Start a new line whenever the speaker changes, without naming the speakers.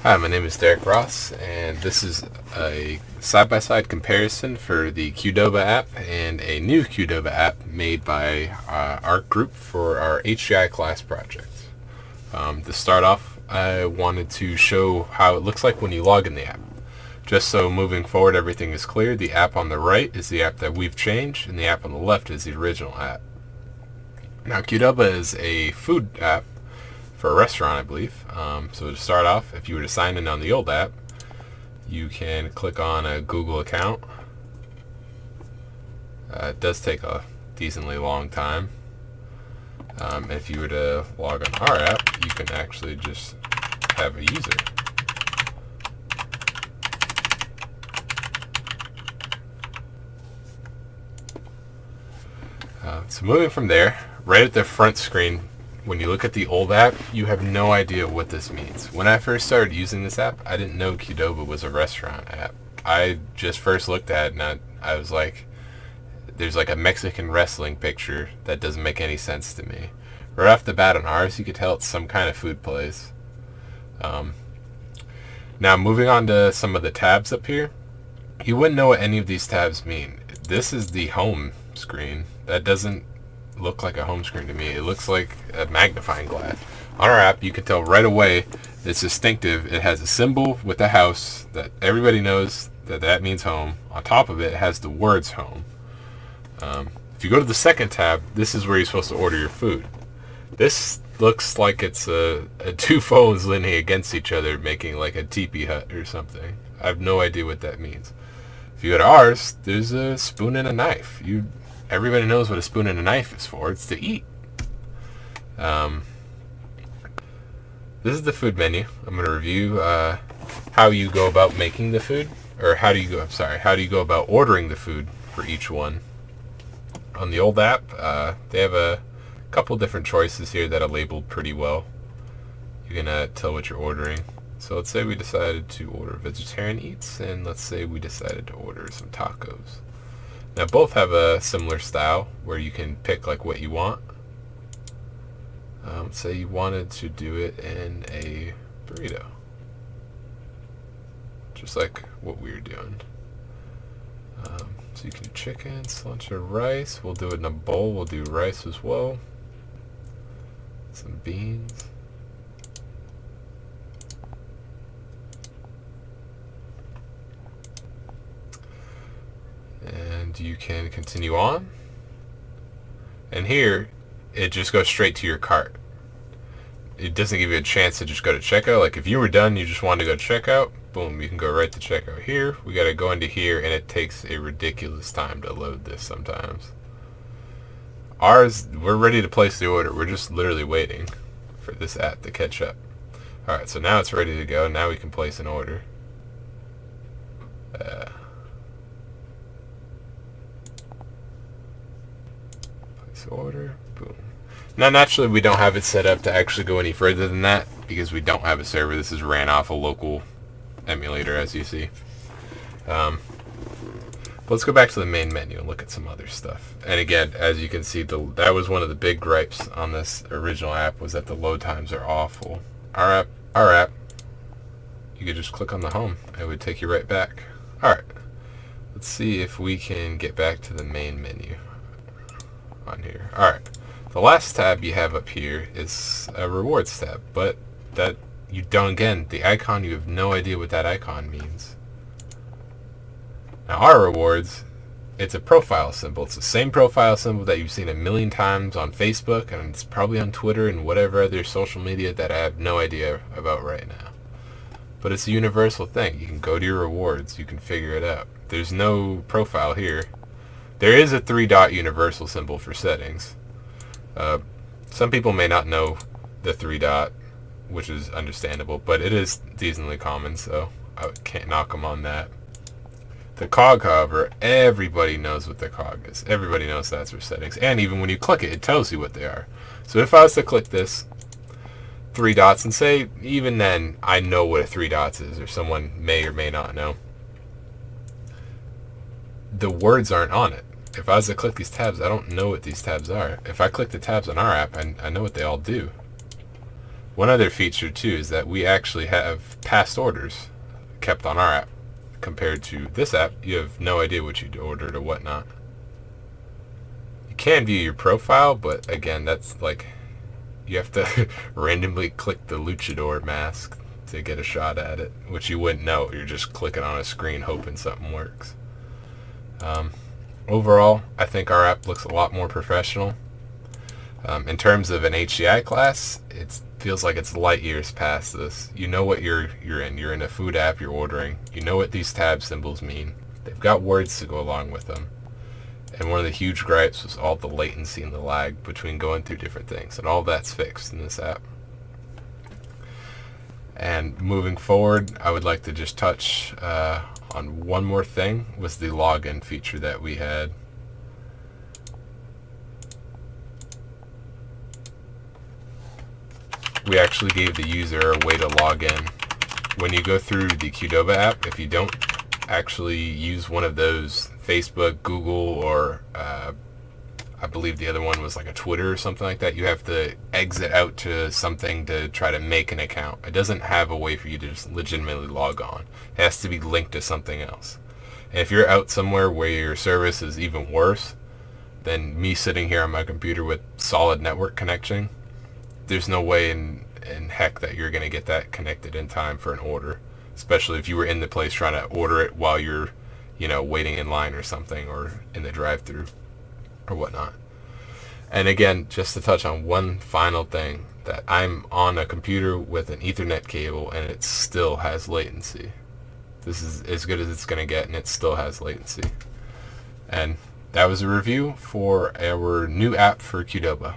Hi, my name is Derek Ross, and this is a side-by-side comparison for the Qdoba app and a new Qdoba app made by our group for our HCI class project. To start off, I wanted to show how it looks like when you log in the app. Just so moving forward everything is clear, the app on the right is the app that we've changed, and the app on the left is the original app. Now, Qdoba is a food app for a restaurant, I believe. So to start off, if you were to sign in on the old app, you can click on a Google account. It does take a decently long time. If you were to log on our app, you can actually just have a user. So moving from there, right at the front screen, when you look at the old app, you have no idea what this means. When I first started using this app, I didn't know Qdoba was a restaurant app. I just first looked at it and I was like, there's like a Mexican wrestling picture that doesn't make any sense to me. Right off the bat on ours, you could tell it's some kind of food place. Now moving on to some of the tabs up here, you wouldn't know what any of these tabs mean. This is the home screen. That doesn't look like a home screen to me. It looks like a magnifying glass. On our app, you can tell right away it's distinctive. It has a symbol with a house that everybody knows that means home. On top of it, it has the words home. If you go to the second tab, this is where you're supposed to order your food. This looks like it's two phones leaning against each other making like a teepee hut or something. I have no idea what that means. If you go to ours, there's a spoon and a knife. Everybody knows what a spoon and a knife is for. It's to eat. This is the food menu. I'm going to review how you go about making the food, or how do you go about ordering the food for each one. On the old app, they have a couple different choices here that are labeled pretty well. You can tell what you're ordering. So let's say we decided to order vegetarian eats, and let's say we decided to order some tacos. Now both have a similar style where you can pick like what you want. Say you wanted to do it in a burrito, just like what we were doing. So you can do chicken, cilantro, rice. We'll do it in a bowl. We'll do rice as well. Some beans. And you can continue on. And here, it just goes straight to your cart. It doesn't give you a chance to just go to checkout. Like if you were done, you just wanted to go to checkout, boom, you can go right to checkout. Here, we got to go into here, and it takes a ridiculous time to load this sometimes. Ours, we're ready to place the order. We're just literally waiting for this app to catch up. Alright, so now it's ready to go. Now we can place an order. Order, boom. Now naturally we don't have it set up to actually go any further than that because we don't have a server. This is ran off a local emulator, as you see. But let's go back to the main menu and look at some other stuff. And again, as you can see, that was one of the big gripes on this original app, was that the load times are awful. Our app, you could just click on the home. It would take you right back. Alright, let's see if we can get back to the main menu on here. Alright, the last tab you have up here is a rewards tab, but that you don't, again, the icon, you have no idea what that icon means. Now our rewards, it's a profile symbol. It's the same profile symbol that you've seen a million times on Facebook, and it's probably on Twitter and whatever other social media that I have no idea about right now. But it's a universal thing. You can go to your rewards, you can figure it out. There's no profile here. There is a 3-dot universal symbol for settings. Some people may not know the 3-dot, which is understandable, but it is decently common, so I can't knock them on that. The cog, however, everybody knows what the cog is. Everybody knows that's for settings, and even when you click it, it tells you what they are. So if I was to click this 3 dots and say, even then, I know what a 3 dots is, or someone may or may not know, the words aren't on it. If I was to click these tabs, I don't know what these tabs are. If I click the tabs on our app, I know what they all do. One other feature too is that we actually have past orders kept on our app. Compared to this app, you have no idea what you ordered or whatnot. You can view your profile, but again, that's like, you have to randomly click the luchador mask to get a shot at it, which you wouldn't know. You're just clicking on a screen hoping something works. Overall, I think our app looks a lot more professional. In terms of an HCI class, it feels like it's light years past this. You know what you're in. You're in a food app, you're ordering. You know what these tab symbols mean. They've got words to go along with them. And one of the huge gripes was all the latency and the lag between going through different things. And all that's fixed in this app. And moving forward, I would like to just touch on one more thing, was the login feature that we had. We actually gave the user a way to log in. When you go through the Qdoba app, if you don't actually use one of those, Facebook, Google, or I believe the other one was like a Twitter or something like that, you have to exit out to something to try to make an account. It doesn't have a way for you to just legitimately log on. It has to be linked to something else. And if you're out somewhere where your service is even worse than me sitting here on my computer with solid network connection, there's no way in heck that you're going to get that connected in time for an order, especially if you were in the place trying to order it while you're, waiting in line or something, or in the drive-thru or whatnot. And again, just to touch on one final thing, that I'm on a computer with an Ethernet cable and it still has latency. This is as good as it's going to get, and it still has latency. And that was a review for our new app for Qdoba.